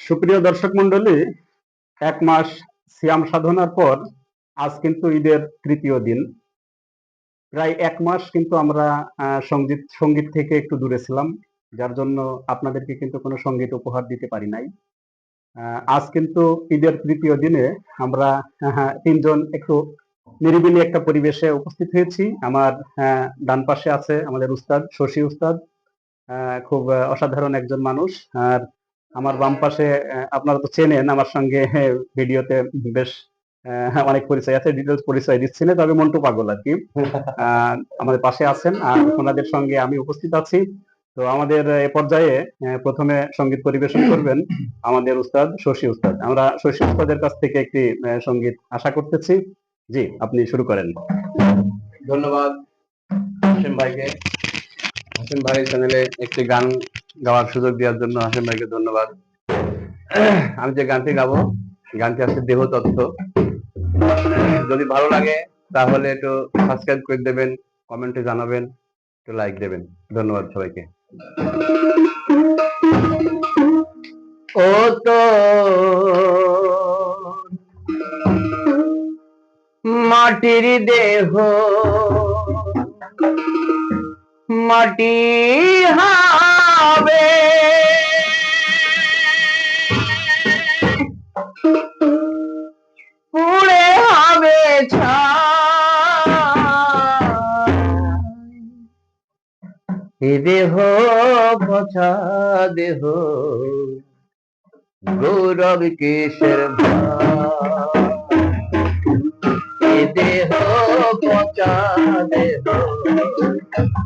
সুপ্রিয় দর্শক মন্ডলী, ১ মাস সিয়াম সাধনার পর আজ কিন্তু ঈদের তৃতীয় দিন। প্রায় ১ মাস কিন্তু আমরা সঙ্গীত থেকে একটু দূরে ছিলাম, যার জন্য আপনাদেরকে কিন্তু কোনো সঙ্গীত উপহার দিতে পারি নাই। আজ কিন্তু ঈদের তৃতীয় দিনে আমরা ৩ জন একটু নিরিবিলি একটা পরিবেশে উপস্থিত হয়েছি। আমার ডান পাশে আছে আমাদের উস্তাদ, শশী উস্তাদ, খুব অসাধারণ একজন মানুষ। আর আমার বাম পাশে আপনারা তো চেনেন, আমার সঙ্গে ভিডিওতে বেশ অনেক পরিচয় আছে, ডিটেলস পরিচয় দিচ্ছি না, তবে মন্টু পাগল আর কি। আমাদের পাশে আছেন আর ওনাদের সঙ্গে আমি উপস্থিত আছি। তো আমাদের এ পর্যায়ে প্রথমে সঙ্গীত পরিবেশন করবেন আমাদের উস্তাদ শশী উস্তাদ। আমরা শশী উস্তাদের কাছ থেকে একটি সঙ্গীত আশা করতেছি। জি, আপনি শুরু করেন। ধন্যবাদ হাসিম ভাইকে, হাসিম ভাই চ্যানেলে একটি গান গাওয়ার সুযোগ দেওয়ার জন্য হাসিম ভাইকে ধন্যবাদ। আমি যে গানটি গাবো, গানটি আছে দেহ তত্ত্ব। যদি ভালো লাগে তাহলে একটু সাবস্ক্রাইব করে দেবেন, কমেন্টে জানাবেন, একটু লাইক দেবেন। ধন্যবাদ সবাইকে। ও তো মাটির দেহ, মাটি হবে, পুড়ে হবে ছাই। দেহ পচা দেহ, গৌরব কিসের ভাই। দেহ পচা দেহ,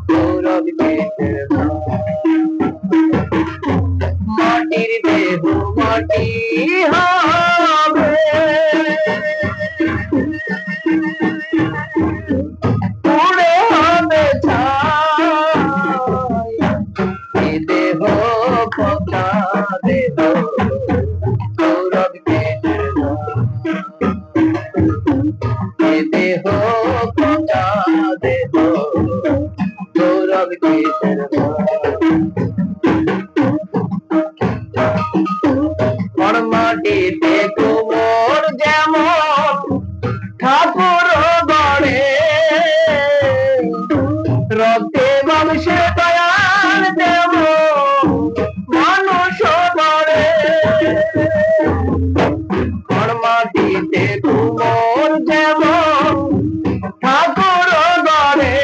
গৌরব কিসের ভাই। মাটির দেহ মাটি হবে, পুড়ে হবে ছাই। দেহ পচা দেহ, গৌরব কিসের ভাই। দেহ পচা দেহ, গৌরব কিসের ভাই। মাটিতে কুমোর যেমন ঠাকুর গড়ে, রক্তে মাংসে দয়াল দেব মানুষ গড়ে। মাটিতে কুমোর যেমন ঠাকুর গড়ে,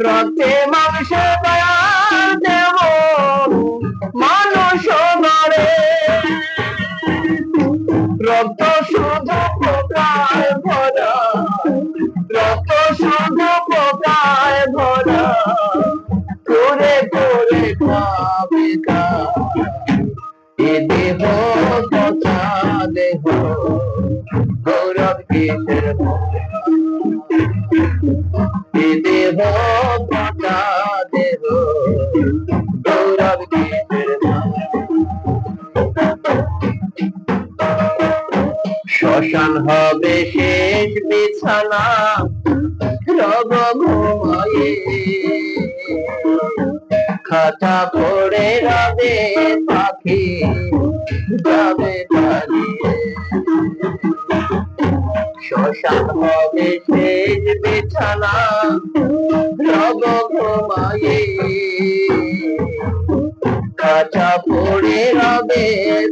রক্তে মাংসে দয়াল দেব মানুষ গড়ে। রক্ত শুধু পোকায় ভরা, রক্ত শুধু পোকায় ভরা, করে করে খাবে এ দেহ পচা দেহ, গৌরব কিসের ভাই। এ দেহ পচা দেহ, গৌরব কিসের ভাই। শ্মশান হবে শেষ বিছানা, রব ঘুমায়ে, খাঁচা পড়ে রবে পাখি যাবে পালিয়ে। শ্মশান হবে শেষ বিছানা, রব ঘুমায়ে, খাঁচা পড়ে রবে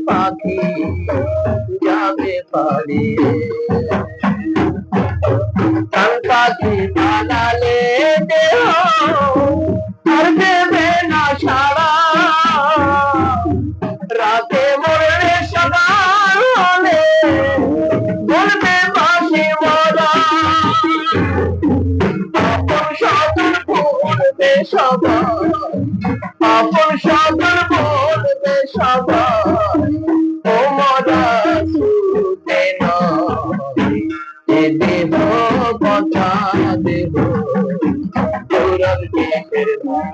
পাখি যাবে পালিয়ে। কান পাখি পালালে দেহ আর দেবে না সাড়া, রাতে মরলে সকাল হলে বলবে বাসি মরা। আপন সদর বলবে সবাই, আপন সদর বলবে সবাই, ও মরা ছুটে নয়। এ দেহ পচা দেহ, গৌরব কিসের ভাই।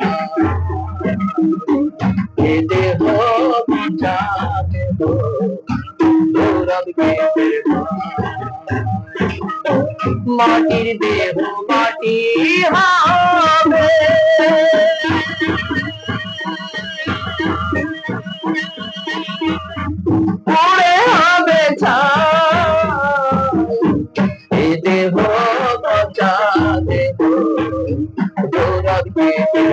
এ দেহ পচা দেহ, গৌরব কিসের ভাই। মাটির দেহ মাটি হবে, পুড়ে হবে ছাই এই দেহ পচা দেহ গৌরব কেটে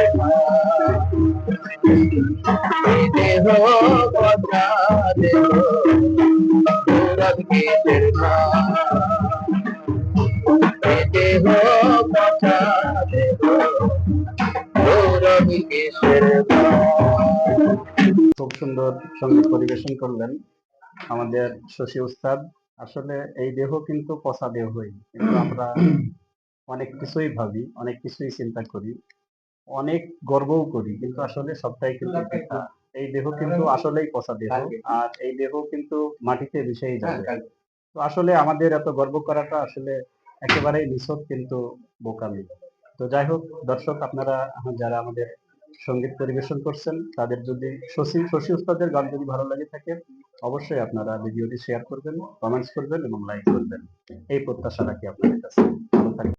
এই দেহ পচা দেহ গৌরব কেটে এই দেহ পচা দেহ গৌরব কিসের খুব সুন্দর সঙ্গীত পরিবেশন করলেন আমাদের শশী উস্তাদ। আসলে এই দেহ কিন্তু পচা দেহই, কিন্তু আমরা অনেক কিছুই ভাবি, অনেক কিছুই চিন্তা করি, অনেক গর্বও করি, কিন্তু আসলে সবটাই কিন্তু বৃথা। এই দেহ কিন্তু আসলেই পচা দেহ, আর এই দেহ কিন্তু মাটিতে মিশেই যাবে। তো আসলে আমাদের এত গর্ব করাটা আসলে একেবারেই নিছক কিন্তু বোকামি। তো যাই হোক দর্শক, আপনারা যারা আমাদের সঙ্গীত পরিবেশন করছেন তাদের যদি শশী উস্তাদের গান যদি ভালো লাগে থাকে, অবশ্যই আপনারা ভিডিওটি শেয়ার করবেন, কমেন্টস করবেন এবং লাইক করবেন, এই প্রত্যাশা রাখি আপনাদের কাছে। ভালো থাকবেন।